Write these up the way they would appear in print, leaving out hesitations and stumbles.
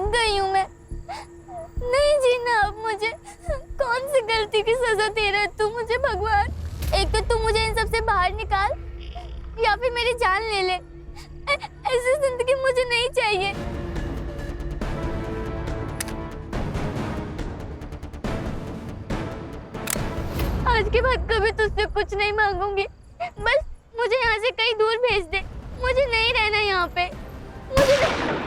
थक गई हूँ मैं, नहीं जीना अब मुझे। कौन सी गलती की सजा दे रहा है तू मुझे भगवान? एक तो तू मुझे इन सब से बाहर निकाल या फिर मेरी जान ले ले। ऐसी जिंदगी मुझे नहीं चाहिए। आज के बाद कभी तुझसे कुछ नहीं मांगूंगी, बस मुझे यहाँ से कहीं दूर भेज दे। मुझे नहीं रहना यहाँ पे, मुझे नहीं...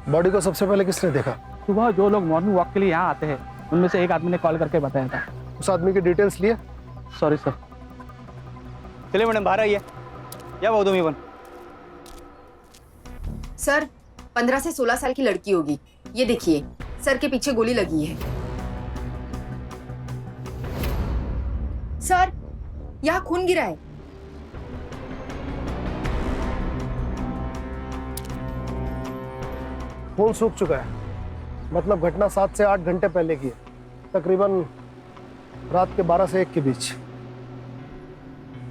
बॉडी को सबसे पहले किसने देखा? सुबह जो लोग मॉर्निंग वॉक के लिए यहाँ आते हैं उनमें से एक आदमी ने कॉल करके बताया था। उस आदमी की डिटेल्स लिए? Sorry sir. चलिए मैडम बाहर आइए। क्या बहुत तुम इवन? सर 15 से 16 साल की लड़की होगी। ये देखिए सर के पीछे गोली लगी है। सर यहाँ खून गिरा है। खून सूख चुका है, मतलब घटना 7 से 8 घंटे पहले की है, तकरीबन रात के 12 से 1 के बीच।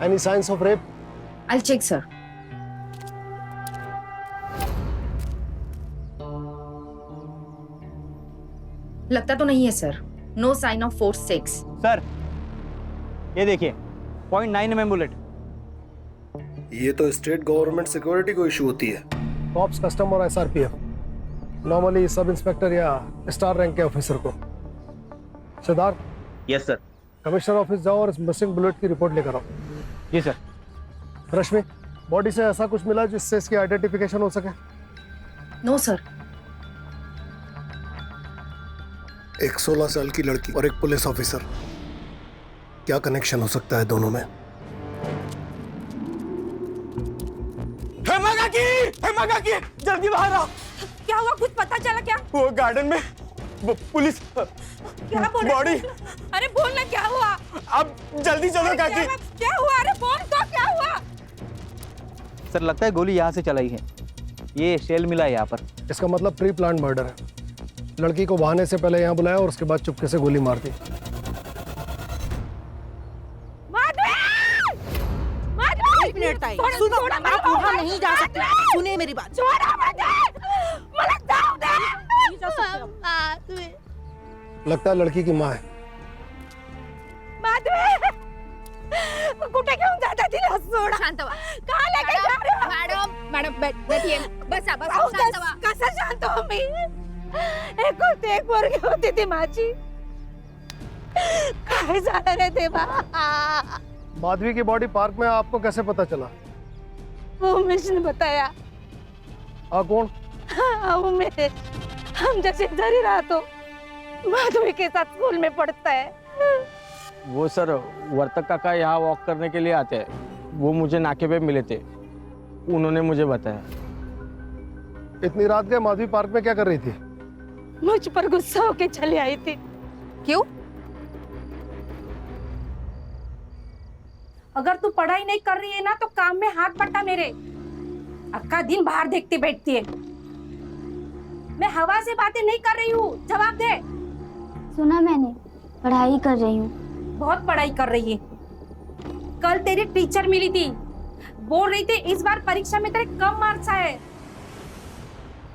Any signs of rape? I check sir. लगता तो नहीं है sir. No sign of force sex. Sir ये देखिए 0.9 mm बुलेट। ये तो स्टेट गवर्नमेंट सिक्योरिटी को इशू होती है। कॉप्स, कस्टम और SRPF normally sub inspector or star rank के ऑफिसर को। Siddharth. Yes sir. Commissioner office जाओ और इस मिसिंग बुलेट की रिपोर्ट लेकर आओ। जी सर। रश्मि, बॉडी से ऐसा कुछ मिला जिससे इसकी आइडेंटिफिकेशन हो सके? No sir. एक 16 साल की लड़की और एक पुलिस ऑफिसर, क्या कनेक्शन हो सकता है दोनों में? हेमा काकी, जल्दी बाहर आओ। क्या हुआ? कुछ पता चला क्या? वो गार्डन में पुलिस क्या बोल रहे? बॉडी। अरे बोल ना क्या हुआ? अब जल्दी चलो काकी। क्या हुआ? अरे बोल तो क्या हुआ? सर लगता है गोली यहाँ से चलाई है। ये शेल मिला है यहाँ पर। इसका मतलब प्री प्लान मर्डर है। लड़की को बहाने से पहले यहाँ बुलाया और उसके बाद चुपके से गोली मार दी। एक मिनट ताई, सुनो, आप वहाँ नहीं जा सकते। सुनिए मेरी बात। लगता है लड़की की माँ है। कुठे घेऊन जाता तिला? सोडा. शांत व्हा. कहाँ लेके जा रहे हो? मॅडम बैठिए. बसा बसा. शांत व्हा. कसं शांत हो मी? एकुलती एक पोरगी होती ती माझी. काय झालं रे देवा? माधवी की बॉडी पार्क में आपको कैसे पता चला? उमेश ने बताया। कौन? हाँ, उमेश। हम जैसे इधर ही रहा तो माधवी के साथ स्कूल में पढ़ता है। वो सर वर्तक काका यहाँ वॉक करने के लिए आते हैं। वो मुझे नाके पे मिले थे, उन्होंने मुझे बताया। इतनी रात गए माधवी पार्क में क्या कर रही थी? मुझ पर गुस्सा होके चली आई थी। क्यों? अगर तू पढ़ाई नहीं कर रही है ना तो काम में हाथ बटा मेरे। अक्का दिन बाहर देखती बैठती है। मैं हवा से बातें नहीं कर रही हूँ, जवाब दे। सुना मैंने, पढ़ाई कर रही हूँ। बहुत पढ़ाई कर रही है। कल तेरी टीचर मिली थी, बोल रही थी इस बार परीक्षा में तेरे कम मार्क्स आए।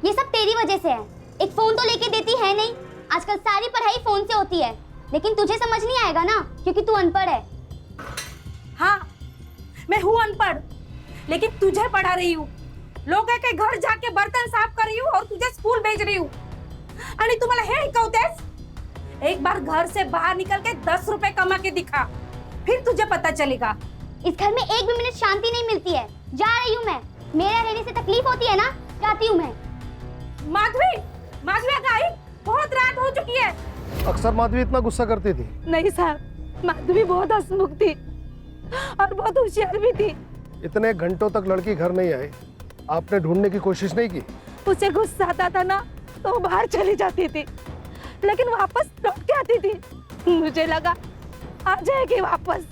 ये सब तेरी वजह से है। एक फोन तो लेके देती है नहीं। आजकल सारी पढ़ाई फोन से होती है, लेकिन तुझे समझ नहीं आएगा ना, क्योंकि तू अनपढ़ है। हाँ, मैं हूँ अनपढ़, लेकिन तुझे पढ़ा रही हूँ। लोगों के घर जाके बर्तन साफ कर रही हूँ और तुझे स्कूल भेज रही हूँ। आणि तुम्हाला हे शिकवतेस? एक बार घर से बाहर निकल के 10 रुपए कमा के दिखा, फिर तुझे पता चलेगा। इस घर में एक भी मिनट शांति नहीं मिलती है। जा रही हूँ मैं। मेरा रहने से तकलीफ होती है ना, जाती हूँ मैं। माधवी, माधवी आई, बहुत रात हो चुकी है। अक्सर माधवी इतना गुस्सा करती थी? नहीं साहब, माधवी बहुत हंसमुख थी और बहुत होशियार भी थी। इतने घंटों तक लड़की घर नहीं आई, आपने ढूंढने की कोशिश नहीं की? उसे गुस्सा आता था ना तो वो बाहर चली जाती थी, लेकिन वापस लौट के आती थी। मुझे लगा आ जाएगी वापस।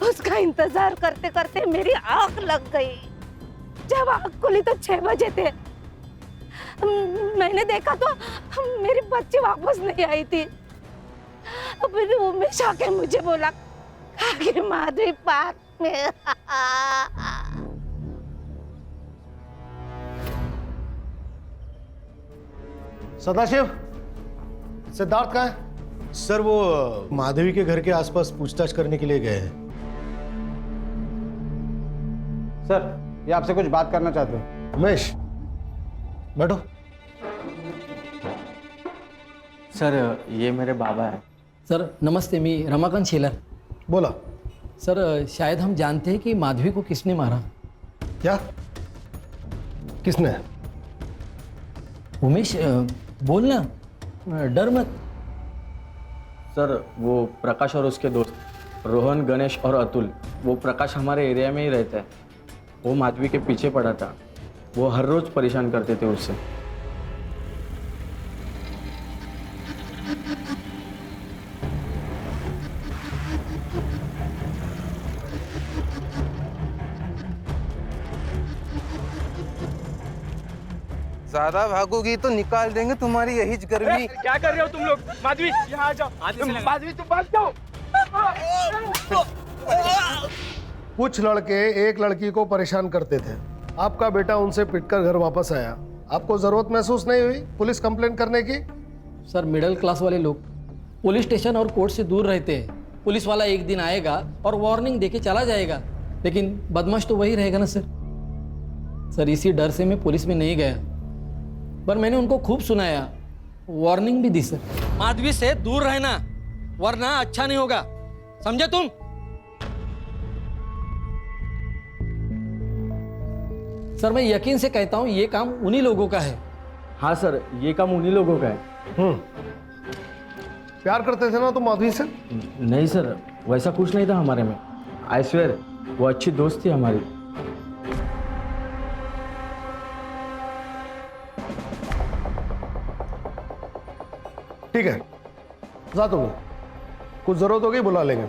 उसका इंतजार करते करते मेरी आंख लग गई। जब आंख खुली तो 6 बजे थे। मैंने देखा तो मेरी बच्ची वापस नहीं आई थी। फिर उमेश आके मुझे बोला कि माधवी पार्क में। सदाशिव, सिद्धार्थ कहाँ है? सर वो माधवी के घर के आसपास पूछताछ करने के लिए गए हैं। सर ये आपसे कुछ बात करना चाहते हैं। उमेश, बैठो। सर ये मेरे बाबा है। सर नमस्ते, मी रमाकांत शेलर। बोला। सर शायद हम जानते हैं कि माधवी को किसने मारा। क्या? किसने? उमेश बोलना, डर मत। सर वो प्रकाश और उसके दोस्त रोहन, गणेश और अतुल, वो प्रकाश हमारे एरिया में ही रहता है। वो माधवी के पीछे पड़ा था। वो हर रोज परेशान करते थे उससे। ज्यादा भागोगी तो निकाल देंगे तुम्हारी यही गर्मी। क्या कर रहे हो तुम लोग? माधवी यहाँ आ जाओ। माधवी तुम भाग जाओ। कुछ लड़के एक लड़की को परेशान करते थे। आपका बेटा उनसे पिटकर घर वापस आया। आपको जरूरत महसूस नहीं हुई पुलिस कंप्लेंट करने की? सर मिडिल क्लास वाले लोग पुलिस स्टेशन और कोर्ट से दूर रहते हैं। पुलिस वाला एक दिन आएगा और वार्निंग देके चला जाएगा, लेकिन बदमाश तो वही रहेगा ना सर। सर इसी डर से मैं पुलिस में नहीं गया, पर मैंने उनको खूब सुनाया, वार्निंग भी दी सर। माधवी से दूर रहना वरना अच्छा नहीं होगा, समझे तुम? सर मैं यकीन से कहता हूं ये काम उन्हीं लोगों का है। हाँ सर, ये काम उन्हीं लोगों का है। प्यार करते थे ना तुम माधवी से? नहीं सर, वैसा कुछ नहीं था हमारे में। आई स्वेयर वो अच्छी दोस्त थी हमारी। ठीक है, जा तुम। कुछ जरूरत होगी बुला लेंगे।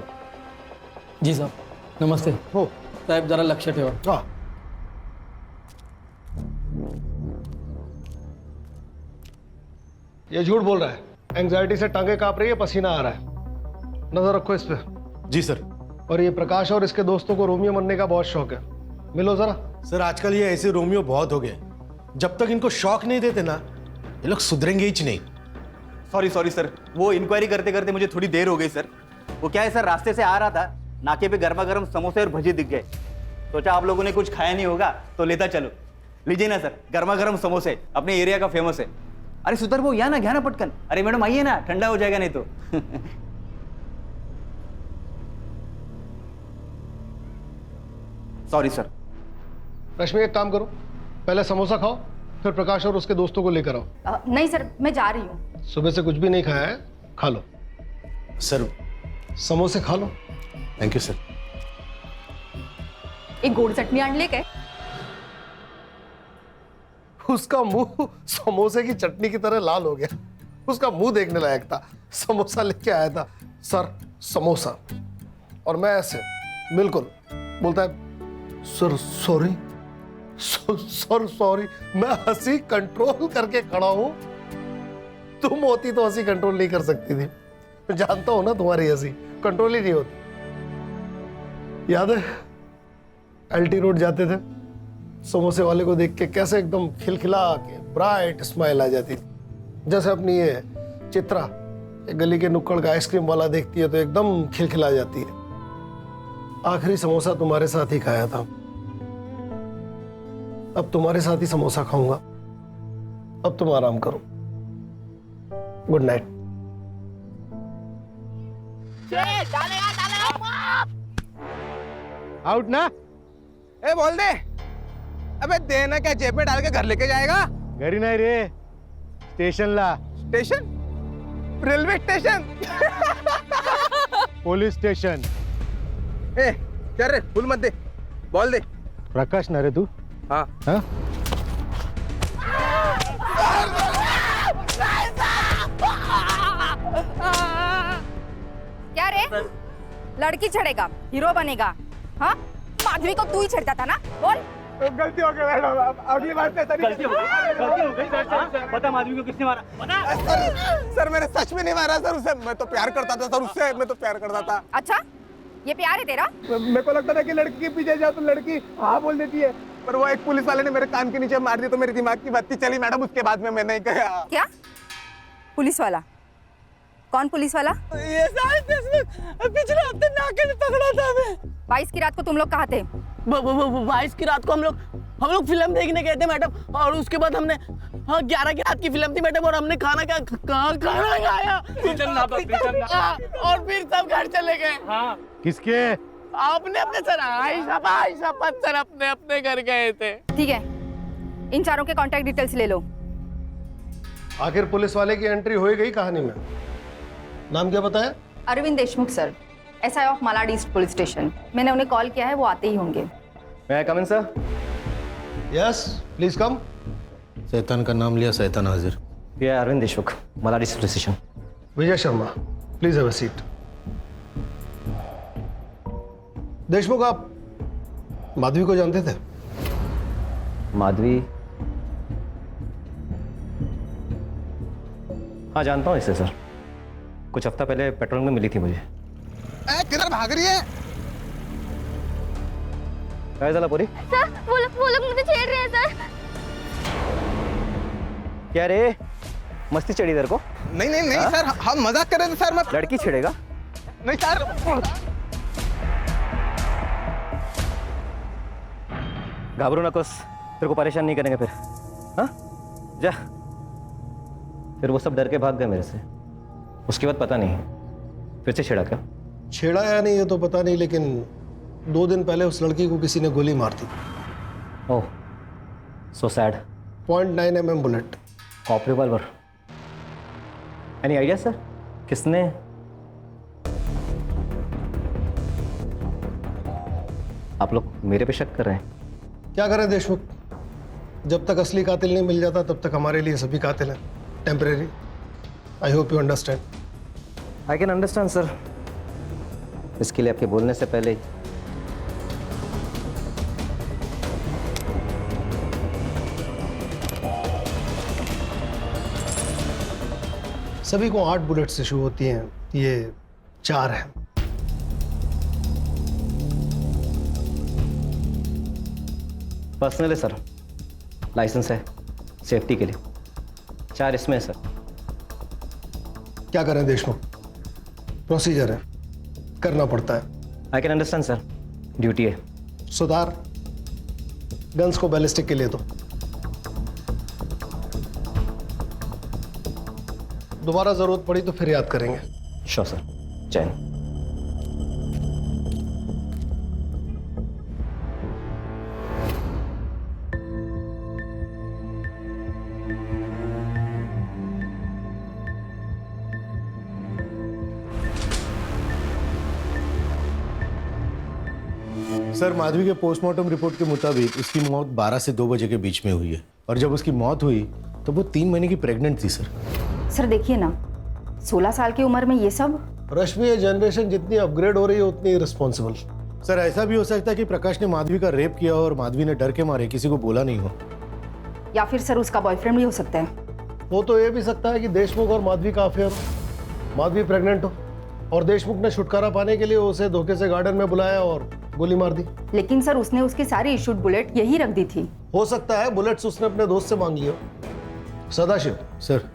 जी साहब नमस्ते। हो साहेब जरा लक्ष ठेवा। हाँ। ये झूठ बोल रहा है। एंजाइटी से टांगे कांप रही है, पसीना आ रहा है। नजर रखो इस पे। जी सर। और ये प्रकाश और इसके दोस्तों को रोमियो बनने का बहुत शौक है। मिलो जरा। सर आजकल ये ऐसे रोमियो बहुत हो गए। जब तक इनको शौक नहीं देते ना, ये लोग सुधरेंगे ही नहीं। सॉरी सर, वो इंक्वायरी करते करते मुझे थोड़ी देर हो गई सर। वो क्या है सर, रास्ते से आ रहा था, नाके पे गर्मा गर्म समोसे और भजी दिख गए। सोचा आप लोगों ने कुछ खाया नहीं होगा तो लेता चलो। लीजिए ना सर, गर्मा गर्म समोसे, अपने एरिया का फेमस है। अरे सुधर वो, यहाँ ना घ्या ना पटकन। अरे मैडम आइए ना, ठंडा हो जाएगा नहीं तो। Sorry sir. रश्मि एक काम करो, पहले समोसा खाओ, फिर प्रकाश और उसके दोस्तों को लेकर आओ। नहीं सर, मैं जा रही हूँ। सुबह से कुछ भी नहीं खाया है, खा लो। सर समोसे खा लो। Thank you sir. एक गोड चटनी आणली काय? उसका मुंह समोसे की चटनी की तरह लाल हो गया। उसका मुंह देखने लायक था। समोसा लेके आया था, सर समोसा, और मैं ऐसे बिल्कुल बोलता है सर सॉरी, सर सॉरी। मैं हंसी कंट्रोल करके खड़ा हूं। तुम होती तो हंसी कंट्रोल नहीं कर सकती थी। मैं जानता हूं ना, तुम्हारी हंसी कंट्रोल ही नहीं होती। याद है एलटी रोड जाते थे, समोसे वाले को देख के कैसे एकदम खिलखिला के ब्राइट स्माइल आ जाती थी। जैसे अपनी ये चित्रा ये गली के नुक्कड़ का आइसक्रीम वाला देखती है तो एकदम खिलखिला जाती है। आखिरी समोसा तुम्हारे साथ ही खाया था, अब तुम्हारे साथ ही समोसा खाऊंगा। अब तुम आराम करो। Good night. आउट ना? ए बोल दे। अबे देना क्या, जेब में डाल के घर लेके जाएगा? घरी नाही रे, स्टेशनला। Station? Railway station? Police station. ए चल रे, फुल मत दे, बॉल दे। प्रकाश ना रे तू? हाँ हाँ? क्या रे, लड़की छेड़ेगा, हीरो बनेगा। हाँ, माधवी को तू ही छेड़ता था ना, बोल। गलती हो गई मैडम, अगली बार से गलती हो गई सर। पता माधवी को किसने मारा? पता? सर मैंने सच में नहीं मारा सर उसे, मैं तो प्यार करता था सर उससे, मैं तो प्यार करता था। अच्छा, ये प्यार है तेरा? मेरे को लगता था कि लड़की के पीछे जाओ तो लड़की हाँ बोल देती है, पर वो एक पुलिस वाले ने मेरे कान के नीचे मार दी तो मेरे दिमाग की बत्ती चली मैडम। उसके बाद में मैं नहीं गया। क्या? पुलिस वाला? कौन पुलिस वाला? ये सारे पिछले हफ्ते नाके से पकड़ा था मैं। 22 की रात को तुम लोग कहाँ थे? 22 की रात को हम लोग फिल्म देखने गए थे मैडम, और उसके बाद हमने 11 की रात की फिल्म थी मैडम, और हमने खाना खाया और फिर सब घर चले गए। हाँ। किसके? आपने अपने सर आयशा सर अपने घर गए थे। ठीक है, इन चारों के कांटेक्ट डिटेल्स ले लो। आखिर पुलिस वाले की एंट्री हो ही गई कहानी में। नाम क्या बताया? Arvind Deshmukh sir, SI of Malad east police station. मैंने उन्हें कॉल किया है, वो आते ही होंगे। May I come in sir? Yes please come. शैतान का नाम लिया, शैतान हाजिर। ये Arvind Deshmukh, Malad east police station. Vijay Sharma please have a seat. Deshmukh, आप माधवी को जानते थे? माधवी? हाँ जानता हूँ इसे सर, कुछ हफ्ता पहले पेट्रोल में मिली थी मुझे। किधर भाग रही है? क्या चला पूरी? सर वो लोग मुझे छेड़ रहे हैं सर। क्या रे, मस्ती चढ़ी तेरे को? नहीं सर, हम मजाक कर रहे थे सर। मैं लड़की छेड़ेगा? नहीं सर। घाबरू नकोस, तेरे को परेशान नहीं करेंगे फिर। हाँ जा। फिर वो सब डर के भाग गए मेरे से। उसके बाद पता नहीं फिर से छेड़ा क्या? छेड़ा या नहीं ये तो पता नहीं, लेकिन 2 दिन पहले उस लड़की को किसी ने गोली मार दी। Oh so sad. .9 mm bullet. Cop revolver? Any idea sir, किसने? आप लोग मेरे पे शक कर रहे हैं? क्या करें देशमुख, जब तक असली कातिल नहीं मिल जाता तब तक हमारे लिए सभी कातिल हैं temporary. I hope you understand. I can understand sir. इसके लिए आपके बोलने से पहले सभी को 8 बुलेट से शुरू होती हैं, ये 4 हैं। पर्सनल है सर, लाइसेंस है सेफ्टी के लिए। 4 इसमें है सर। क्या करें देशमुख, प्रोसीजर है, करना पड़ता है। I can understand sir, duty है। सुधार, गन्स को बैलिस्टिक के लिए दो। दोबारा जरूरत पड़ी तो फिर याद करेंगे। Sure sir. जय हिंद। सर माधवी के पोस्टमार्टम रिपोर्ट के मुताबिक उसकी मौत 12 से 2 बजे के बीच में हुई है, और जब उसकी मौत हुई तो वो 3 महीने की प्रेग्नेंट थी सर। सर देखिए ना, 16 साल की उम्र में ये सब। रश्मि, ये जनरेशन जितनी अपग्रेड हो रही है उतनी रिस्पॉन्सिबल। सर ऐसा भी हो सकता है कि प्रकाश ने माधवी का रेप किया और माधवी ने डर के मारे किसी को बोला नहीं हो। या फिर सर उसका बॉयफ्रेंड भी हो सकता है। वो तो ये भी सकता है कि देशमुख और माधवी का अफेयर हो, माधवी प्रेग्नेंट हो और देशमुख ने छुटकारा पाने के लिए उसे धोखे से गार्डन में बुलाया और गोली मार दी। लेकिन सर उसने उसकी सारी इशूड बुलेट यही रख दी थी। हो सकता है बुलेट्स उसने अपने दोस्त से मांग लिया। सदाशिव सर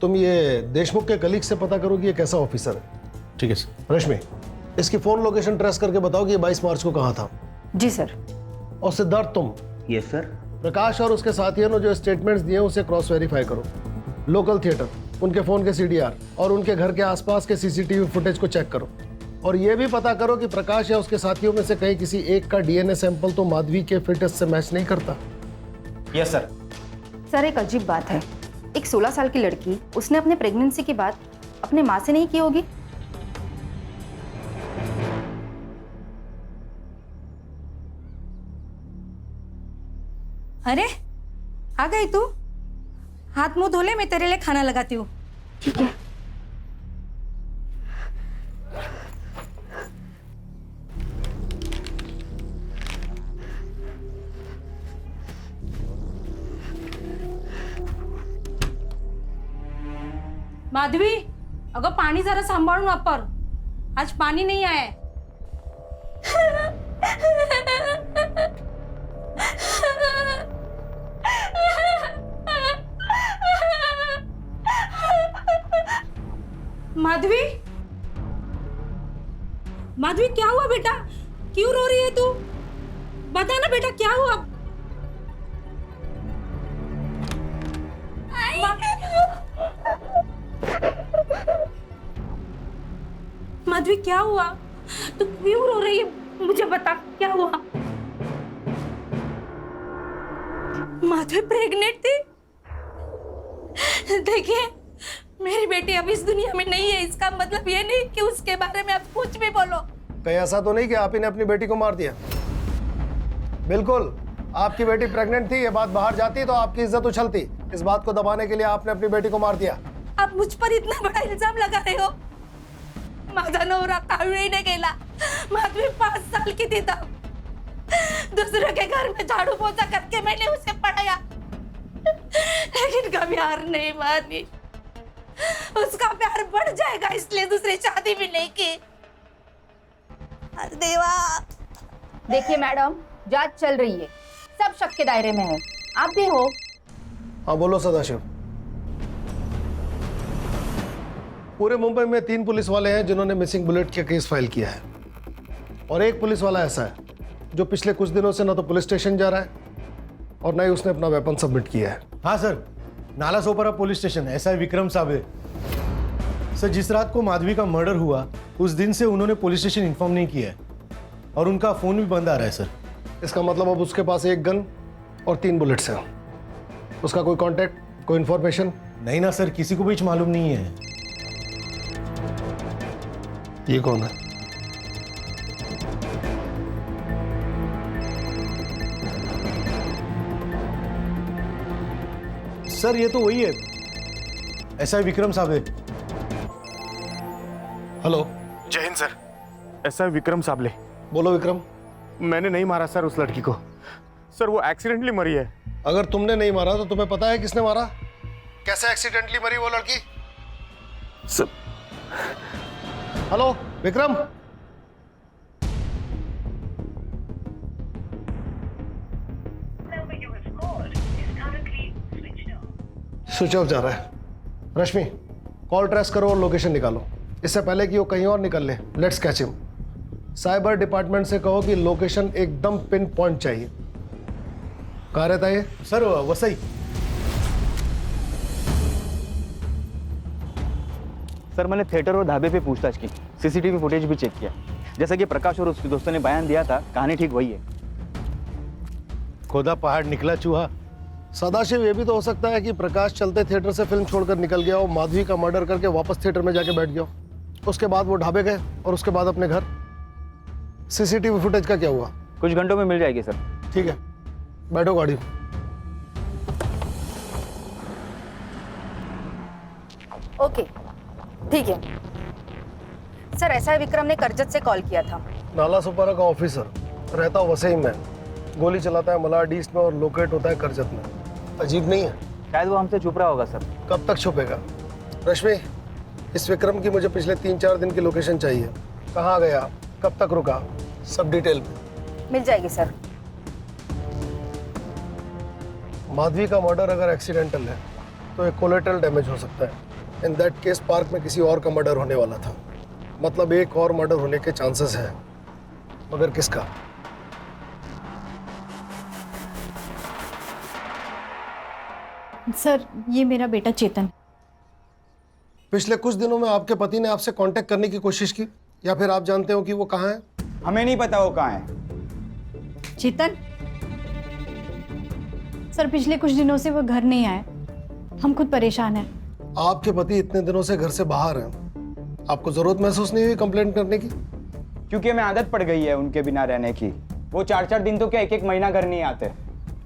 तुम ये देशमुख के कलीग से पता करो कि ये कैसा ऑफिसर है। ठीक है सर। रश्मि, इसकी फोन लोकेशन ट्रेस करके बताओ कि ये 22 मार्च को कहाँ था। जी सर। और सिद्धार्थ तुम यस सर। प्रकाश और उसके साथियों ने जो स्टेटमेंट्स दिए उसे क्रॉस वेरीफाई करो। लोकल थिएटर, उनके फोन के CDR और उनके घर के आसपास के CCTV फुटेज को चेक करो। और ये भी पता करो कि प्रकाश या उसके साथियों में से कहीं किसी एक का DNA सैंपल तो माधवी के फिटनेस से मैच नहीं करता। Yes sir. सर एक अजीब बात है, एक 16 साल की लड़की, उसने अपने प्रेगनेंसी की बात अपने माँ से नहीं की होगी। अरे आ गई तू? हाथ मुंह धो ले, मैं तेरे लिए खाना लगाती हूँ। ठीक है। माधवी, अगं पाणी जरा सांभाळून वापर. आज पाणी नाही आहे. माधवी, माधवी क्या हुआ बेटा? क्यों रो रही है तू? बता ना बेटा क्या हुआ? माधवी क्या हुआ? तू क्यों रो रही है? मुझे बता क्या हुआ? माधवी प्रेग्नेंट थी? देखिए, मेरी बेटी अब इस दुनिया में नहीं है. इसका मतलब ये नहीं कि उसके बारे में आप कुछ भी बोलो. कहीं ऐसा तो नहीं कि आप ही ने अपनी बेटी को मार दिया? बिल्कुल, आपकी बेटी प्रेग्नेंट थी, ये बात बाहर जाती तो आपकी इज्जत उछलती. इस बात को दबाने के लिए आपने अपनी बेटी को मार दिया. आप मुझ पर इतना बड़ा इल्जाम लगा रहे हो. माझा नवरा कावळीने गेला. माधवी 5 साल की थी तब. दूसरे के घर में झाड़ू पोछा करके मैंने उसे पढ़ाया, लेकिन कभी हार नहीं मानी. उसका प्यार बढ़ जाएगा इसलिए दूसरी शादी भी नहीं की. अरे देवा. देखिए मैडम, जांच चल रही है, सब शक के दायरे में है. आप भी हो. हाँ बोलो सदाशिव. पूरे मुंबई में 3 पुलिस वाले हैं जिन्होंने मिसिंग बुलेट का केस फाइल किया है, और एक पुलिस वाला ऐसा है जो पिछले कुछ दिनों से ना तो पुलिस स्टेशन जा रहा है और ना ही उसने अपना वेपन सबमिट किया है. हाँ sir, Nala Sopara police station SI Vikram Sable. Sir, जिस रात को माधवी का मर्डर हुआ उस दिन से उन्होंने पुलिस स्टेशन इन्फॉर्म नहीं किया है और उनका फोन भी बंद आ रहा है सर. इसका मतलब अब उसके पास 1 गन और 3 बुलेट्स हैं. उसका कोई कांटेक्ट, कोई इन्फॉर्मेशन? नहीं ना सर, किसी को भी मालूम नहीं है. ये कौन है? सर, ये तो वही है, एसआई विक्रम साबळे. हेलो. जय हिंद सर. ऐसा विक्रम साबले. बोलो विक्रम. मैंने नहीं मारा सर उस लड़की को. सर वो एक्सीडेंटली मरी है. अगर तुमने नहीं मारा तो तुम्हें पता है किसने मारा? कैसे एक्सीडेंटली मरी वो लड़की? Sir. Hello Vikram. Switch off जा रहा है. रश्मि, कॉल ट्रेस करो और लोकेशन निकालो, इससे पहले कि वो कहीं और निकल ले. Let's catch him. Cyber department से कहो कि लोकेशन एकदम पिन पॉइंट चाहिए. कहाँ रहता है ये? सर वसई. सर मैंने थिएटर और ढाबे पे पूछताछ की, सीसीटीवी फुटेज भी चेक किया. जैसा कि प्रकाश और उसके दोस्तों ने बयान दिया था, कहानी ठीक वही है. खोदा पहाड़ निकला चूहा. सदाशिव, ये भी तो हो सकता है कि प्रकाश चलते थिएटर से फिल्म छोड़कर निकल गया हो, माधवी का मर्डर करके वापस थिएटर में जाके बैठ गया हो. उसके बाद वो ढाबे गए और उसके बाद अपने घर. सीसीटीवी फुटेज का क्या हुआ? कुछ घंटों में मिल जाएगी सर. ठीक है, बैठो गाड़ी. ओके, ठीक है. सर, एसआई विक्रम ने करजत से कॉल किया था. नाला सुपारा का ऑफिसर, रहता वसई में, गोली चलाता है मलाड ईस्ट में और लोकेट होता है करजत में. अजीब नहीं है? शायद वो हमसे छुप रहा होगा सर. कब तक छुपेगा? रश्मि, इस विक्रम की मुझे पिछले 3-4 दिन की लोकेशन चाहिए. कहाँ गया, कब तक रुका, सब डिटेल में. मिल जाएगी सर. माधवी का मर्डर अगर एक्सीडेंटल है तो एक कोलेटरल डैमेज हो सकता है. इन दैट केस पार्क में किसी और का मर्डर होने वाला था, मतलब एक और मर्डर होने के चांसेस है, मगर किसका? सर, ये मेरा बेटा चेतन. पिछले कुछ दिनों में आपके पति ने आपसे कांटेक्ट करने की कोशिश की, या फिर आप जानते हो कि वो कहाँ है? हमें नहीं पता वो कहाँ है. चेतन? सर, पिछले कुछ दिनों से वो घर नहीं आए. हम खुद परेशान हैं. आपके पति इतने दिनों से घर से बाहर हैं, आपको जरूरत महसूस नहीं हुई कंप्लेंट करने की? क्योंकि हमें आदत पड़ गई है उनके बिना रहने की. वो 4-4 दिन तो क्या 1-1 महीना घर नहीं आते.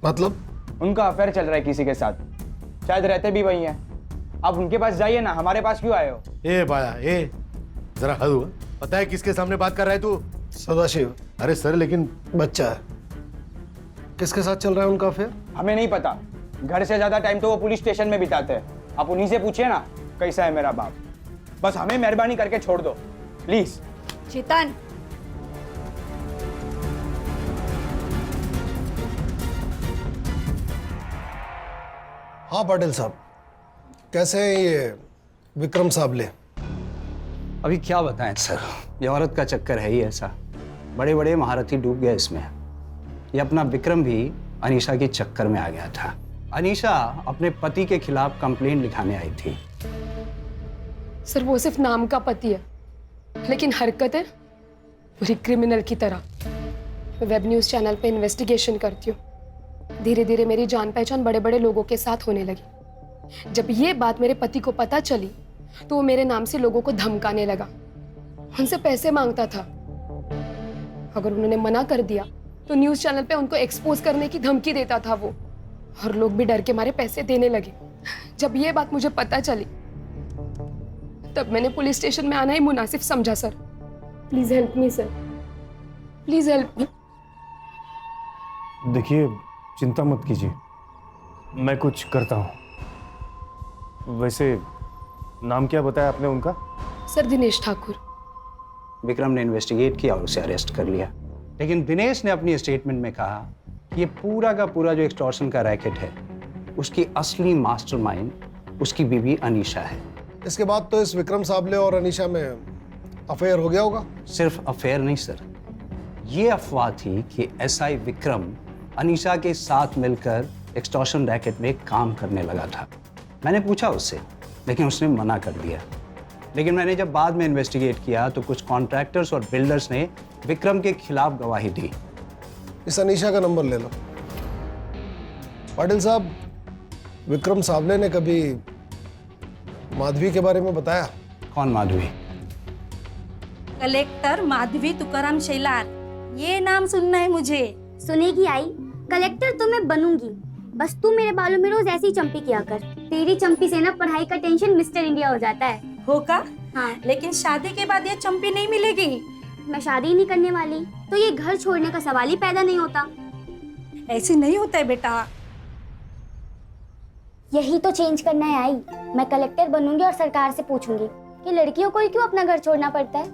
मतलब? उनका अफेयर चल रहा है किसी के साथ, शायद रहते भी वही हैं. आप उनके पास जाइए ना, हमारे पास क्यों आए हो? ए बाया, ए जरा हद हुआ. पता है किसके सामने बात कर रहा है तू? सदाशिव. अरे सर, लेकिन बच्चा है. किसके साथ चल रहा है उनका अफेयर? हमें नहीं पता. घर से ज्यादा टाइम तो वो पुलिस स्टेशन में बिताते हैं. आप उन्हीं से पूछिए ना. कैसा है मेरा बाप। बस हमें मेहरबानी करके छोड़ दो प्लीज। चेतन, हाँ पाटिल साहब, कैसे हैं ये विक्रम साबले? अभी क्या बताएं सर, ये औरत का चक्कर है ही ऐसा। बड़े बड़े महारथी डूब गए इसमें। ये अपना विक्रम भी अनीशा के चक्कर में आ गया था। अनीशा अपने पति के खिलाफ कंप्लेंट लिखाने आई थी। सर वो सिर्फ नाम का पति है, लेकिन हरकतें पूरी क्रिमिनल की तरह। मैं वेब न्यूज़ चैनल पे इन्वेस्टिगेशन करती हूँ। धीरे धीरे मेरी जान पहचान बड़े बड़े लोगों के साथ होने लगी। जब ये बात मेरे पति को पता चली तो वो मेरे नाम से लोगों को धमकाने लगा, उनसे पैसे मांगता था। अगर उन्होंने मना कर दिया तो न्यूज़ चैनल पे उनको एक्सपोज करने की धमकी देता था वो, और लोग भी डर के मारे पैसे देने लगे। जब ये बात मुझे पता चली तब मैंने पुलिस स्टेशन में आना ही मुनासिब समझा। Sir please help me sir, please help me. देखिए, चिंता मत कीजिए, मैं कुछ करता हूँ। वैसे नाम क्या बताया आपने उनका? सर दिनेश ठाकुर। विक्रम ने इन्वेस्टिगेट किया और उसे अरेस्ट कर लिया, लेकिन दिनेश ने अपनी स्टेटमेंट में कहा कि ये पूरा का पूरा जो एक्सटॉर्शन का रैकेट है उसकी असली मास्टरमाइंड उसकी बीवी अनीशा है। इसके बाद तो इस विक्रम साबले और अनीशा में अफेयर हो गया होगा? सिर्फ अफेयर नहीं सर, ये अफवाह थी कि एसआई विक्रम अनीशा के साथ मिलकर एक्सटॉर्शन रैकेट में काम करने लगा था। मैंने पूछा उससे, लेकिन उसने मना कर दिया। लेकिन मैंने जब बाद में इन्वेस्टिगेट किया तो कुछ कॉन्ट्रैक्टर्स और बिल्डर्स ने विक्रम के खिलाफ गवाही दी। इस अनीशा का नंबर ले लो। पाटिल साहब, विक्रम साबले ने कभी माधवी के बारे में बताया? कौन माधवी? कलेक्टर माधवी तुकाराम शेलार, ये नाम सुनना है मुझे। सुनेगी आई, कलेक्टर तो मैं बनूंगी, बस तू मेरे बालों में रोज ऐसी चंपी किया कर। तेरी चंपी से ना पढ़ाई का टेंशन मिस्टर इंडिया हो जाता है। होगा? हाँ। लेकिन शादी के बाद ये चंपी नहीं मिलेगी। मैं शादी नहीं करने वाली तो ये घर छोड़ने का सवाल ही पैदा नहीं होता। ऐसे नहीं होता है बेटा। यही तो चेंज करना है आई। मैं कलेक्टर बनूंगी और सरकार से पूछूंगी कि लड़कियों को ही क्यों अपना घर छोड़ना पड़ता है।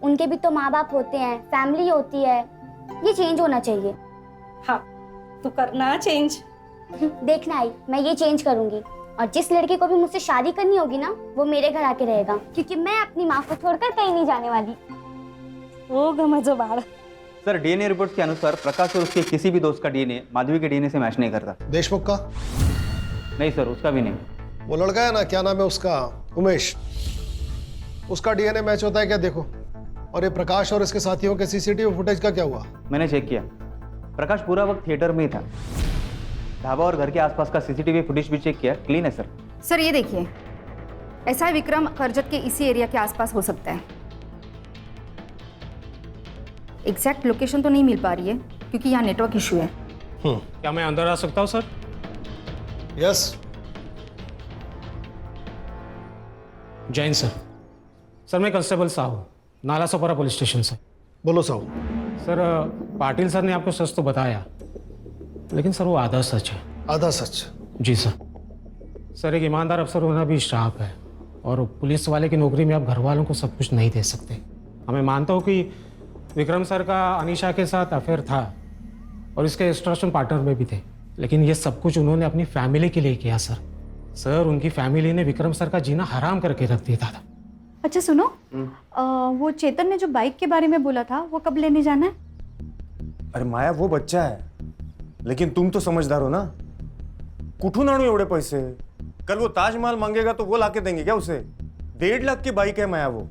उनके भी तो माँ बाप होते हैं, फैमिली होती है। ये चेंज होना चाहिए। हाँ, तू करना चेंज। देखना आई, मैं ये चेंज करूंगी, और जिस लड़की को भी मुझसे शादी करनी होगी ना वो मेरे घर आके रहेगा, क्योंकि मैं अपनी माँ को छोड़कर कहीं नहीं जाने वाली। होगा मजा बाढ़। सर डीएनए रिपोर्ट के अनुसार प्रकाश और उसके किसी भी दोस्त का डीएनए माधवी के डीएनए से मैच नहीं करता। देशमुख का? नहीं सर, उसका भी नहीं। वो लड़का है ना, क्या नाम है उसका, उमेश, उसका डीएनए मैच होता है क्या? देखो। और ये प्रकाश और इसके साथियों के सीसीटीवी फुटेज का क्या हुआ? मैंने चेक किया, प्रकाश पूरा वक्त थिएटर में ही था। ढाबा और घर के आसपास का सीसीटीवी फुटेज भी चेक किया, क्लीन है सर। सर ये देखिए, एसआई विक्रम करजत के इसी एरिया के आसपास हो सकता है। एग्जैक्ट लोकेशन तो नहीं मिल पा रही है क्योंकि यहाँ नेटवर्क इशू है। क्या मैं अंदर आ सकता हूँ sir? Yes. Jain sir. Sir मैं constable Sahu, Nalasopara police station से। बोलो साहू। सर पाटिल सर ने आपको सच तो बताया, लेकिन सर वो आधा सच है। आधा सच? जी सर। सर एक ईमानदार अफसर होना भी श्राप है, और पुलिस वाले की नौकरी में आप घर वालों को सब कुछ नहीं दे सकते। हमें मानता हूँ कि विक्रम सर का अनीशा के साथ अफेयर था और इसके एक्सटॉर्शन पार्टनर में भी थे, लेकिन ये सब कुछ उन्होंने अपनी फैमिली के लिए किया सर। सर उनकी फैमिली ने विक्रम सर का जीना हराम करके रख दिया था। अच्छा सुनो, वो चेतन ने जो बाइक के बारे में बोला था वो कब लेने जाना है? अरे माया, वो बच्चा है, लेकिन तुम तो समझदार हो ना। कुठून आणू एवढे पैसे? कल वो ताजमहल मांगेगा तो वो लाके देंगे क्या उसे? 1.5 लाख की बाइक है माया वो।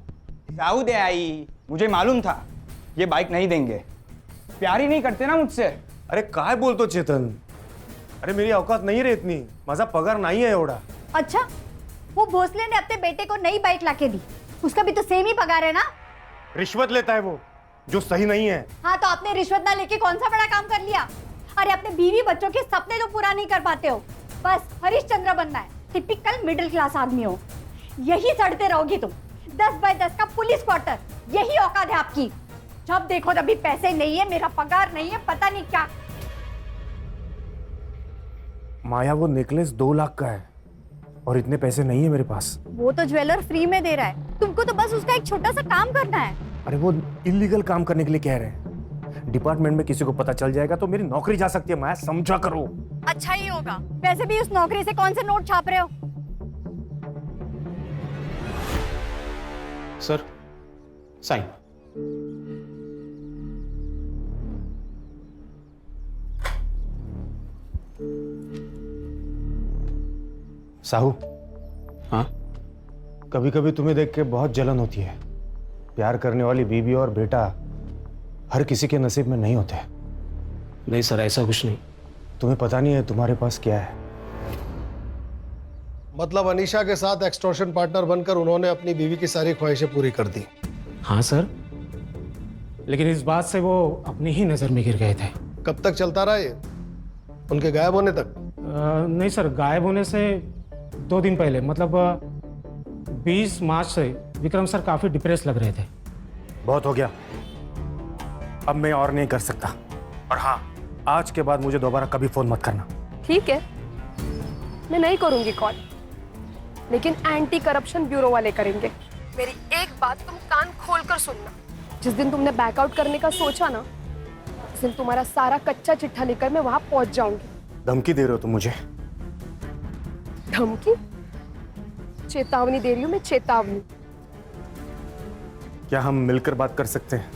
जाऊ दे आई, मुझे मालूम था ये बाइक नहीं देंगे। प्यार ही नहीं करते ना मुझसे। अरे काय बोलतो चेतन? अरे मेरी औकात नहीं रे इतनी, माझा पगार नहीं है एवढा। अच्छा, वो भोसले ने अपने बेटे को नई बाइक लाके दी, उसका भी तो सेम ही पगार है ना? रिश्वत लेता है वो, जो सही नहीं है। हाँ तो आपने रिश्वत ना लेके कौन सा बड़ा काम कर लिया? अरे अपने बीवी बच्चों के सपने तो पूरा नहीं कर पाते हो, बस हरिश्चंद्र बनना है। टिपिकल मिडिल क्लास आदमी हो, यही सड़ते रहोगी तुम। 10 बाय 10 का पुलिस क्वार्टर, यही औकात है आपकी। जब देखो तभी पैसे नहीं है, मेरा पगार नहीं है, पता नहीं क्या। माया वो नेकलेस 2 लाख का है, और इतने पैसे नहीं है मेरे पास। वो तो ज्वेलर फ्री में दे रहा है, तुमको तो बस उसका एक छोटा सा काम करना है। अरे वो इलीगल काम करने के लिए कह रहे हैं। डिपार्टमेंट में किसी को पता चल जाएगा तो मेरी नौकरी जा सकती है। मैं समझा करो। अच्छा ही होगा। वैसे भी उस नौकरी से कौन से नोट छाप रहे हो? Sir sign. साहू, हाँ? कभी कभी तुम्हें देख के बहुत जलन होती है। प्यार करने वाली बीवी और बेटा हर किसी के नसीब में नहीं होते। नहीं सर, ऐसा कुछ नहीं। तुम्हें पता नहीं है तुम्हारे पास क्या है। मतलब अनीशा के साथ एक्सटॉर्शन पार्टनर बनकर उन्होंने अपनी बीवी की सारी ख्वाहिशें पूरी कर दी। हाँ सर, लेकिन इस बात से वो अपनी ही नजर में गिर गए थे। कब तक चलता रहा ये? उनके गायब होने तक? नहीं सर, गायब होने से 2 दिन पहले, मतलब 20 मार्च से विक्रम सर काफी डिप्रेस लग रहे थे। बहुत हो गया, अब मैं और नहीं कर सकता। और हाँ, आज के बाद मुझे दोबारा कभी फोन मत करना। ठीक है, मैं नहीं करूंगी कॉल, लेकिन एंटी करप्शन ब्यूरो वाले करेंगे। मेरी एक बात तुम कान खोलकर सुनना, जिस दिन तुमने बैकआउट करने का सोचा ना, उस दिन तुम्हारा सारा कच्चा चिट्ठा लेकर मैं वहां पहुंच जाऊंगी। धमकी दे रहे हो तुम मुझे? धमकी? चेतावनी दे रही हूँ मैं, चेतावनी। क्या हम मिलकर बात कर सकते हैं?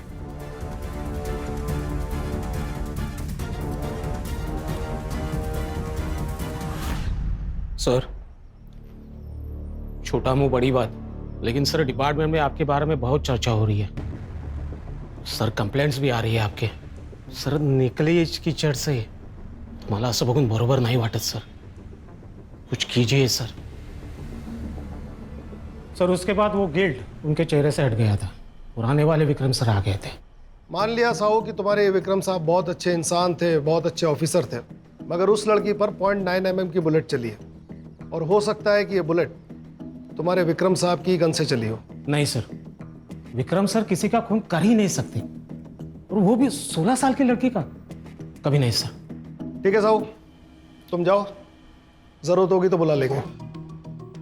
सर, छोटा मुंह बड़ी बात, लेकिन सर डिपार्टमेंट में आपके बारे में बहुत चर्चा हो रही है। सर कंप्लेंट्स भी आ रही है आपके। सर निकली कीचड़ से मला असं बघून बरोबर नाही वाटत सर, कुछ कीजिए सर। सर उसके बाद वो गिल्ट उनके चेहरे से हट गया था। पुराने वाले विक्रम सर आ गए थे। मान लिया साहू कि तुम्हारे ये विक्रम साहब बहुत अच्छे इंसान थे, बहुत अच्छे ऑफिसर थे, मगर उस लड़की पर 0.9 mm की बुलेट चली है, और हो सकता है कि ये बुलेट तुम्हारे विक्रम साहब की गन से चली हो। नहीं सर, विक्रम सर किसी का खून कर ही नहीं सकते, और वो भी 16 साल की लड़की का। कभी नहीं सर। ठीक है साहू, तुम जाओ, जरूरत होगी तो बुला लेंगे।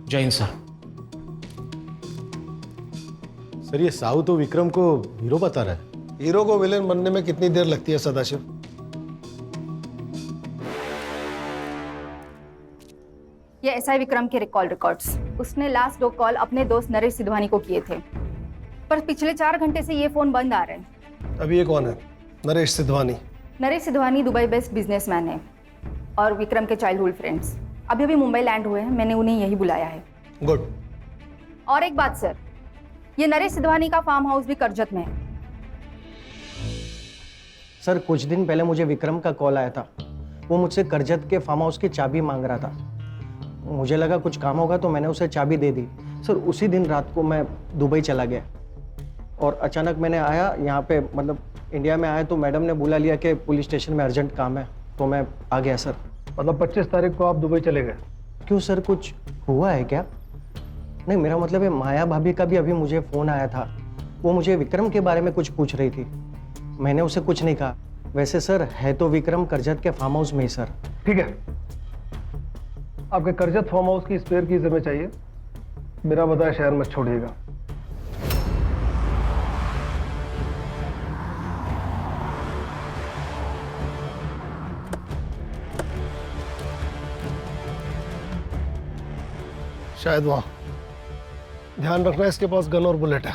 जय हिंद सर। सर ये साहू तो विक्रम को हीरो बता रहा है। हीरो को विलेन बनने में कितनी देर लगती है सदाशिव? ये एसआई विक्रम के कॉल रिकॉर्ड्स। उसने लास्ट 2 कॉल अपने दोस्त नरेश सिधवानी को किए थे, पर पिछले 4 घंटे से ये फोन बंद आ रहे हैं। अभी ये कौन है? Naresh Sidhwani? Naresh Sidhwani Dubai based businessman है और विक्रम के चाइल्डहुड फ्रेंड्स अभी अभी मुंबई लैंड हुए हैं। मैंने उन्हें यही बुलाया है। गुड। और एक बात सर, ये नरेश सिधवानी का फार्म हाउस भी करजत में है। सर कुछ दिन पहले मुझे विक्रम का कॉल आया था। वो मुझसे करजत के फार्म हाउस की चाबी मांग रहा था। मुझे लगा कुछ काम होगा तो मैंने उसे चाबी दे दी। सर उसी दिन रात को मैं दुबई चला गया और अचानक मैंने आया यहाँ पे, मतलब इंडिया में आया तो मैडम ने बुला लिया कि पुलिस स्टेशन में अर्जेंट काम है, तो मैं आ गया सर। मतलब 25 तारीख को आप दुबई चले गए? क्यों सर, कुछ हुआ है क्या? नहीं, मेरा मतलब है माया भाभी का भी अभी मुझे फ़ोन आया था। वो मुझे विक्रम के बारे में कुछ पूछ रही थी। मैंने उसे कुछ नहीं कहा। वैसे सर है तो विक्रम करजत के फार्म हाउस में ही सर। ठीक है, आपके करजत फार्म हाउस की स्पेयर कीज हमें चाहिए। बिना बताए शहर मत छोड़िएगा। शायद वहां। ध्यान रखना इसके पास गन और बुलेट है।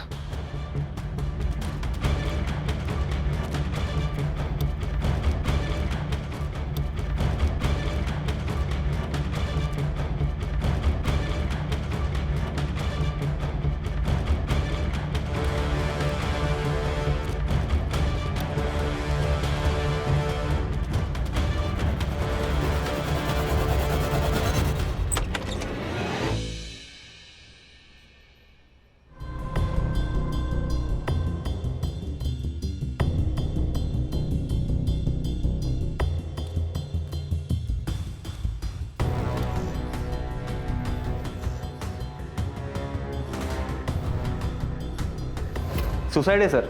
सुसाइड है सर।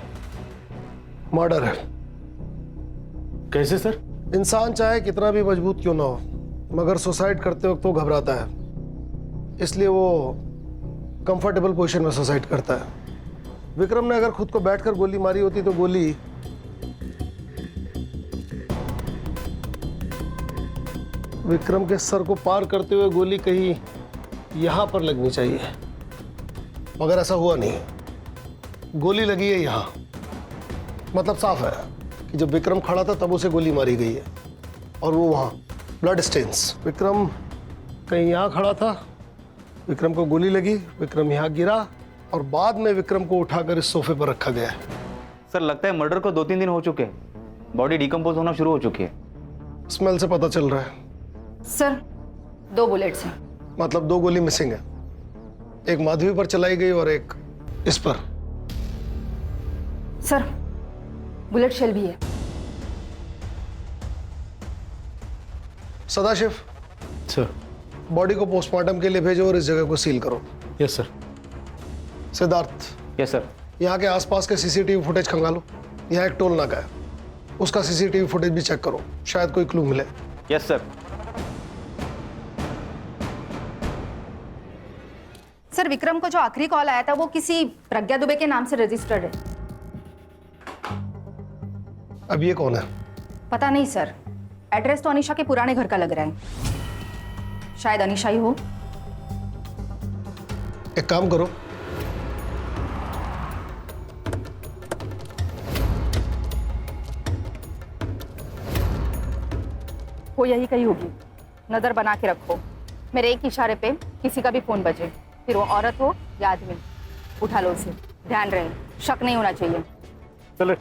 मर्डर है। कैसे सर? इंसान चाहे कितना भी मजबूत क्यों ना हो, मगर सुसाइड करते वक्त वो घबराता है। इसलिए वो कंफर्टेबल पोजीशन में सुसाइड करता है। विक्रम ने अगर खुद को बैठकर गोली मारी होती तो गोली विक्रम के सर को पार करते हुए गोली कहीं यहां पर लगनी चाहिए, मगर ऐसा हुआ नहीं। गोली लगी है यहां। मतलब साफ है कि जब विक्रम खड़ा था तब उसे गोली मारी गई है, और वो वहां ब्लड स्टेन्स। विक्रम कहीं यहां खड़ा था, विक्रम को गोली लगी, विक्रम यहां गिरा और बाद में विक्रम को उठाकर इस सोफे पर रखा गया है। सर लगता है मर्डर को 2-3 दिन हो चुके हैं, बॉडी डिकम्पोज होना शुरू हो चुकी है। स्मेल से पता चल रहा है। सर 2 बुलेट्स हैं। मतलब 2 गोली मिसिंग है, एक माधवी पर चलाई गई और एक इस पर। सर बुलेट शेल भी है। सदाशिव सर। बॉडी को पोस्टमार्टम के लिए भेजो और इस जगह को सील करो। Yes sir. Siddharth. Yes sir. यहाँ के आसपास के सीसीटीवी फुटेज खंगालो। यहाँ एक टोल नाका है, उसका सीसीटीवी फुटेज भी चेक करो, शायद कोई क्लू मिले। Yes sir. सर विक्रम को जो आखिरी कॉल आया था वो किसी प्रज्ञा दुबे के नाम से रजिस्टर्ड है। अब ये कौन है? पता नहीं सर, एड्रेस तो अनीशा के पुराने घर का लग रहा है, शायद अनीशा ही हो। एक काम करो, वो यही कहीं होगी, नजर बना के रखो। मेरे एक इशारे पे किसी का भी फोन बजे, फिर वो औरत हो या आदमी, उठा लो उसे। ध्यान रहे, शक नहीं होना चाहिए। चलो।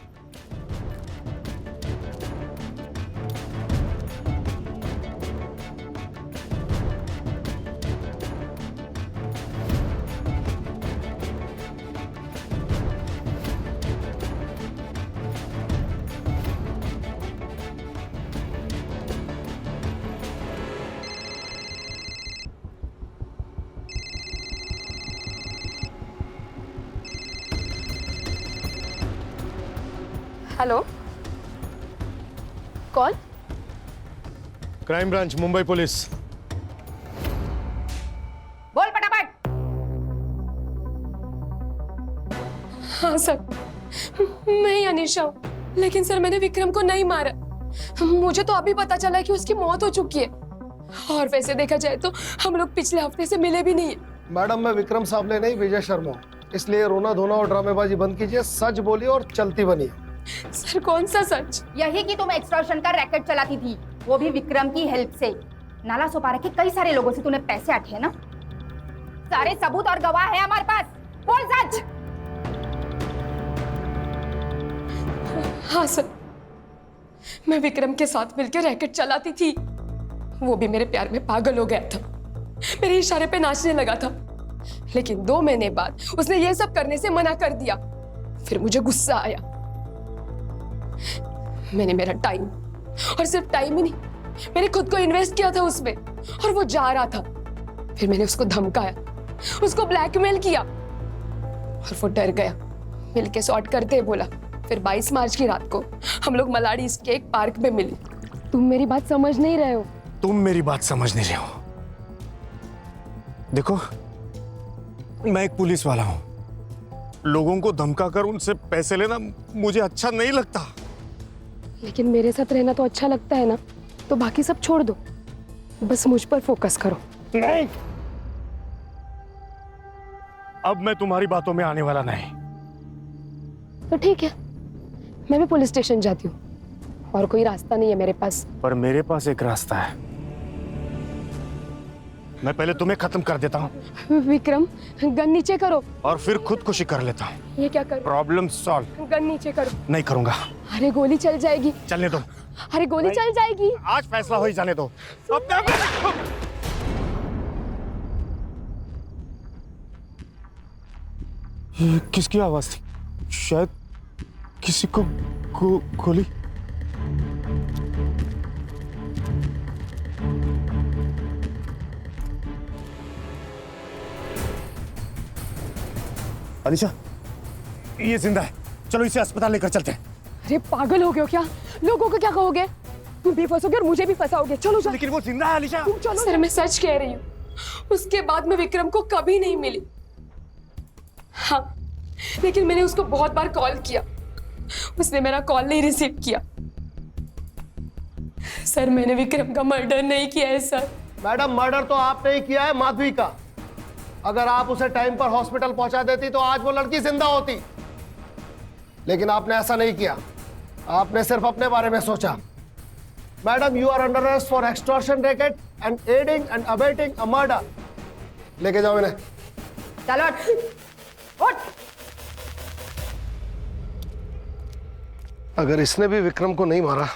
हेलो, कौन? Crime branch, Mumbai police. बोल फटाफट। हाँ सर, मैं ही अनीशा हूँ, लेकिन सर मैंने विक्रम को नहीं मारा। मुझे तो अभी पता चला कि उसकी मौत हो चुकी है, और वैसे देखा जाए तो हम लोग पिछले हफ्ते से मिले भी नहीं है। मैडम मैं विक्रम साहब ने नहीं, विजय शर्मा, इसलिए रोना धोना और ड्रामेबाजी बंद कीजिए, सच बोलिए और चलती बनिए। सर कौन सा सच? यही कि तुम एक्सटॉर्शन का रैकेट चलाती थी, वो भी विक्रम की हेल्प से। नाला सोपारा के कई सारे लोगों से तूने पैसे अठे ना। सारे सबूत और गवाह है हमारे पास, बोल सच। हाँ सर, मैं विक्रम के साथ मिलकर रैकेट चलाती थी। वो भी मेरे प्यार में पागल हो गया था, मेरे इशारे पे नाचने लगा था, लेकिन 2 महीने बाद उसने ये सब करने से मना कर दिया। फिर मुझे गुस्सा आया, मैंने मेरा टाइम, और सिर्फ टाइम ही नहीं, मैंने खुद को इन्वेस्ट किया था उसमें, और वो जा रहा था। फिर मैंने उसको धमकाया, उसको ब्लैकमेल किया, और वो डर गया। मिलके सॉर्ट करते बोला। फिर 22 मार्च की रात को हम लोग मलाड़ी के एक पार्क में मिले। तुम मेरी बात समझ नहीं रहे हो। तुम मेरी बात समझ नहीं रहे हो। देखो, मैं एक पुलिस वाला हूं, लोगों को धमकाकर उनसे पैसे लेना मुझे अच्छा नहीं लगता। लेकिन मेरे साथ रहना तो अच्छा लगता है ना, तो बाकी सब छोड़ दो, बस मुझ पर फोकस करो। नहीं, अब मैं तुम्हारी बातों में आने वाला नहीं। तो ठीक है, मैं भी पुलिस स्टेशन जाती हूँ, और कोई रास्ता नहीं है मेरे पास। पर मेरे पास एक रास्ता है, मैं पहले तुम्हें खत्म कर देता हूँ। विक्रम, गन नीचे करो। और फिर खुदकुशी कर लेता हूँ। ये क्या करो? Problem solve. गन नीचे करो। नहीं करूंगा। अरे गोली चल जाएगी। चलने दो। अरे गोली चल जाएगी। आज फैसला हो ही जाने दो। ये किसकी आवाज थी? शायद किसी को गोली। अनीशा, ये जिंदा है, चलो इसे अस्पताल लेकर चलते हैं। अरे पागल हो गए हो क्या? लोगों को क्या कहोगे? तुम भी फंसोगे और मुझे भी फंसाओगे। चलो चलो। लेकिन वो जिंदा है अनीशा। तुम चलो। सर मैं सच कह रही हूँ, उसके बाद मैं विक्रम को कभी नहीं मिली। हाँ, लेकिन मैंने उसको बहुत बार कॉल किया, उसने मेरा कॉल नहीं रिसीव किया। सर, मैंने विक्रम का मर्डर नहीं किया है सर। मैडम, मर्डर तो आपने ही किया है माधवी का। अगर आप उसे टाइम पर हॉस्पिटल पहुंचा देती तो आज वो लड़की जिंदा होती, लेकिन आपने ऐसा नहीं किया। आपने सिर्फ अपने बारे में सोचा। Madam, you are under arrest for extortion racket and aiding and abetting a murder. लेके जाओ इन्हें। चलो उठ। अगर इसने भी विक्रम को नहीं मारा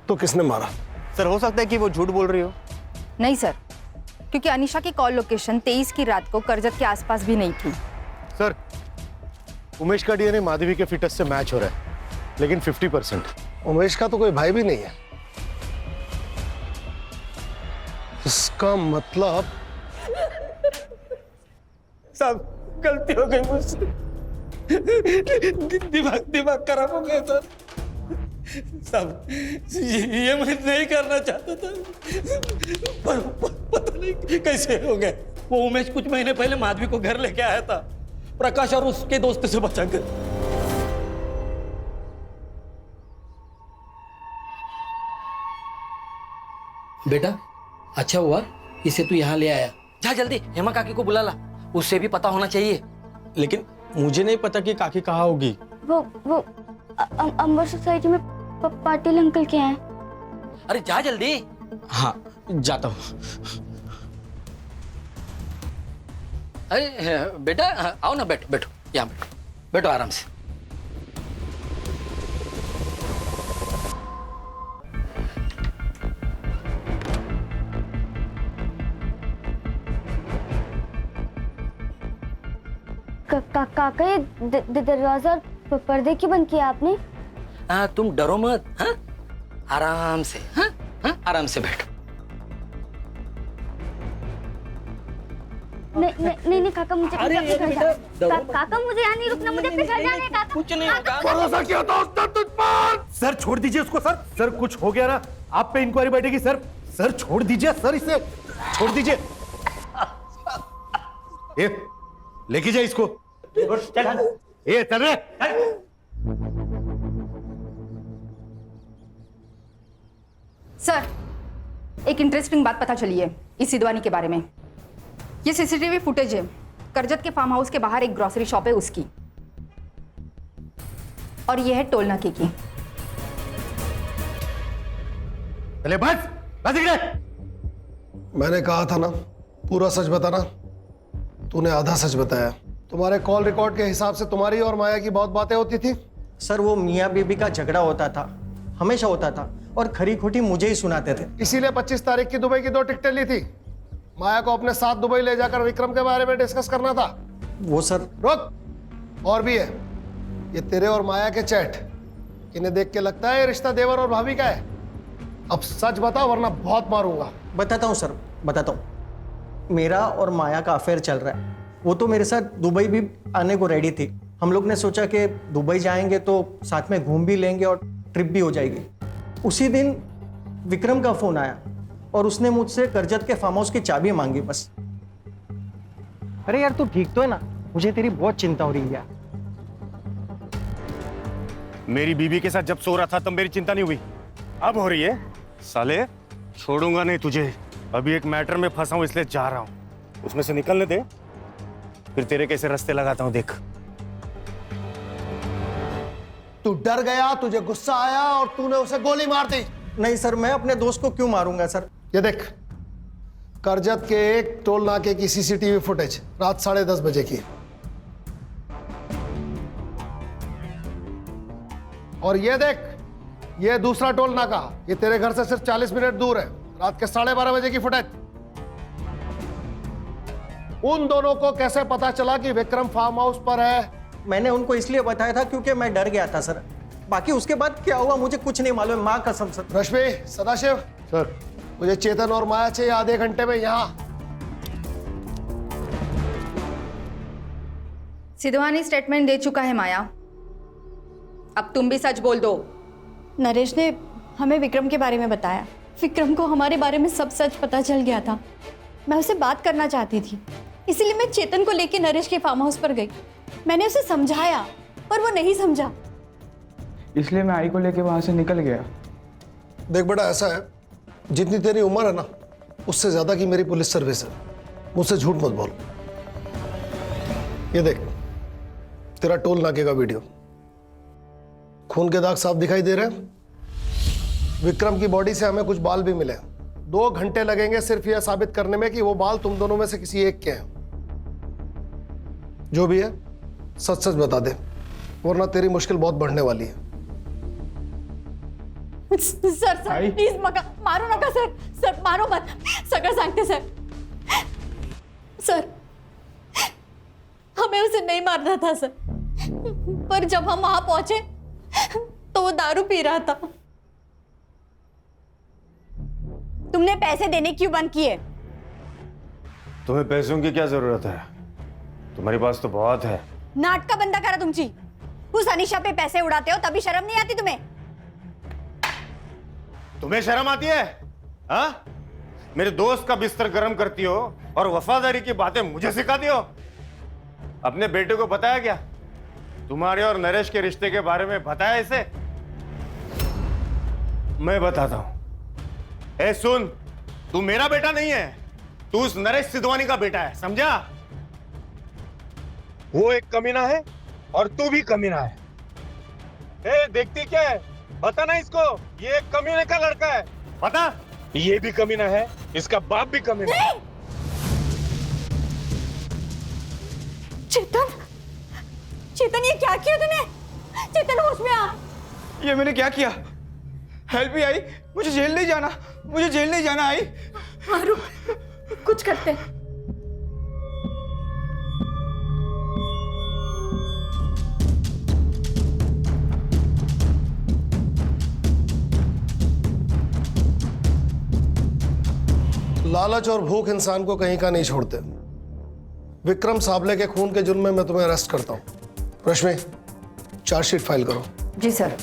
तो किसने मारा? सर, हो सकता है कि वो झूठ बोल रही हो। नहीं सर, क्योंकि अनीशा की कॉल लोकेशन 23 की रात को करजत के आसपास भी नहीं थी। सर, उमेश का डीएनए माधवी के फिटस से मैच हो रहा है, लेकिन 50%। उमेश का तो कोई भाई भी नहीं है। इसका मतलब सब गलती हो गई मुझसे। दिमाग खराब हो गया सर। सब ये मैं नहीं करना चाहता था, पर पता नहीं कैसे हो गया। वो उमेश कुछ महीने पहले माधवी को घर लेके आया था, प्रकाश और उसके दोस्त से बचाकर। बेटा, अच्छा हुआ इसे तू यहाँ ले आया। जा जल्दी हेमा काकी को बुला ला, उससे भी पता होना चाहिए। लेकिन मुझे नहीं पता कि काकी कहाँ होगी। वो अंबर सोसाइटी में पाटिल अंकल के हैं। अरे जा जल्दी। हाँ, जाता हूँ। अरे बेटा आओ ना, बैठो बैठो, यहाँ बैठो, बैठो आराम से। काका, ये दरवाजा और पर्दे क्यों बंद किया आपने? तुम डरो मत। हाँ, आराम से। हाँ हाँ, आराम से बैठो। नहीं काका, मुझे अपने घर जाना है। काका, मुझे यहाँ नहीं रुकना, मुझे अपने घर जाना है काका। कुछ नहीं होगा। भरोसा किया था उसने तुझ पर। सर, छोड़ दीजिए उसको। सर कुछ हो गया ना, आप पे इंक्वायरी बैठेगी। सर छोड़ दीजिए सर, इसे छोड़ दीजिए। ये लेके जाए इसको। ये चल रहे। सर, एक इंटरेस्टिंग बात पता चली है इस सिद्धवानी के बारे में। ये सीसीटीवी फुटेज है, करजत के फार्म हाउस के बाहर एक ग्रोसरी शॉप है उसकी, और ये है टोल नाके की। चले बस मैंने कहा था ना, पूरा सच बताना। तूने आधा सच बताया। तुम्हारे कॉल रिकॉर्ड के हिसाब से तुम्हारी और माया की बहुत बातें होती थी। सर, वो मियाँ बीबी का झगड़ा होता था, हमेशा होता था, और खरी खोटी मुझे ही सुनाते थे। इसीलिए 25 तारीख की दुबई की 2 टिकटें ली थी। माया को अपने साथ दुबई ले जाकर विक्रम के बारे में डिस्कस करना था। वो सर। रुक, और भी है। ये तेरे और माया के चैट, इन्हें देख के लगता है ये रिश्ता देवर और भाभी का है। अब सच बता, वरना बहुत मारूंगा। बताता हूँ सर, बताता हूँ। मेरा और माया का अफेयर चल रहा है। वो तो मेरे साथ दुबई भी आने को रेडी थी। हम लोग ने सोचा कि दुबई जाएंगे तो साथ में घूम भी लेंगे और ट्रिप भी हो जाएगी। उसी दिन विक्रम का फोन आया और उसने मुझसे करजत के फार्म हाउस की चाबी मांगी। बस। अरे यार, तू ठीक तो है ना? मुझे तेरी बहुत चिंता हो रही है। मेरी बीवी के साथ जब सो रहा था तब मेरी चिंता नहीं हुई, अब हो रही है। साले, छोड़ूंगा नहीं तुझे। अभी एक मैटर में फंसा हूं, इसलिए जा रहा हूं। उसमें से निकलने दे, फिर तेरे कैसे रास्ते लगाता हूं देख। तू डर गया, तुझे गुस्सा आया और तूने उसे गोली मार दी। नहीं सर, मैं अपने दोस्त को क्यों मारूंगा सर? ये देख, करजत के एक टोल नाके की सीसीटीवी फुटेज रात 10:30 बजे की। और ये देख, ये दूसरा टोल नाका, ये तेरे घर से सिर्फ 40 मिनट दूर है, रात के 12:30 बजे की फुटेज। उन दोनों को कैसे पता चला कि विक्रम फार्म हाउस पर है? मैंने उनको इसलिए बताया था क्योंकि मैं डर गया था सर। बाकी उसके बाद क्या हुआ मुझे कुछ नहीं मालूम, माँ कसम सर। रश्मि, सदाशिव सर, मुझे चेतन और माया चाहिए आधे घंटे में यहाँ। सिद्धवानी स्टेटमेंट दे चुका है माया, अब तुम भी सच बोल दो। नरेश ने हमें विक्रम के बारे में बताया। विक्रम को हमारे बारे में सब सच पता चल गया था। मैं उससे बात करना चाहती थी, इसलिए मैं चेतन को लेके नरेश के फार्म हाउस पर गई। मैंने उसे समझाया पर वो नहीं समझा, इसलिए मैं आई को लेके वहां से निकल गया। देख बेटा, ऐसा है, जितनी तेरी उम्र है ना, उससे ज्यादा की मेरी पुलिस सर्विस है। मुझसे झूठ मत बोल। ये देख, तेरा टोल नाके का वीडियो, खून के दाग साफ दिखाई दे रहे हैं। विक्रम की बॉडी से हमें कुछ बाल भी मिले। 2 घंटे लगेंगे सिर्फ यह साबित करने में कि वो बाल तुम दोनों में से किसी एक के हैं। जो भी है सच सच बता दे, वरना तेरी मुश्किल बहुत बढ़ने वाली है। सर प्लीज मारो नका सर मारो मत, सगळं सांगते सर हमें उसे नहीं मारना था सर, पर जब हम वहां पहुंचे तो वो दारू पी रहा था। तुमने पैसे देने क्यों बंद किए? तुम्हें पैसों की क्या जरूरत है? तुम्हारे पास तो बहुत है। नाटक बंद करा तुमची। उस अनिशा पे पैसे उड़ाते हो तभी शर्म नहीं आती तुम्हें? तुम्हें शर्म आती है? हाँ? मेरे दोस्त का बिस्तर गर्म करती हो और वफादारी की बातें मुझे सिखाती हो। अपने बेटे को बताया क्या? तुम्हारे और नरेश के रिश्ते के बारे में बताया इसे? मैं बताता हूं। ए सुन, तू मेरा बेटा नहीं है, तू उस नरेश सिद्धवानी का बेटा है, समझा? वो एक कमीना है और तू भी कमीना है। ए, देखती क्या है? बता ना इसको, ये एक कमीने का लड़का है। बता, ये भी कमीना है, इसका बाप भी कमीना है। चेतन ये क्या किया तूने? चेतन होश में आ। ये मैंने क्या किया? हेल्प मी आई, मुझे जेल नहीं जाना, मुझे जेल नहीं जाना आई। मारू कुछ करते हैं। लालच और भूख इंसान को कहीं का नहीं छोड़ते। विक्रम साबले के खून के जुर्म में मैं तुम्हें अरेस्ट करता हूं। रश्मि, चार्जशीट फाइल करो। जी सर।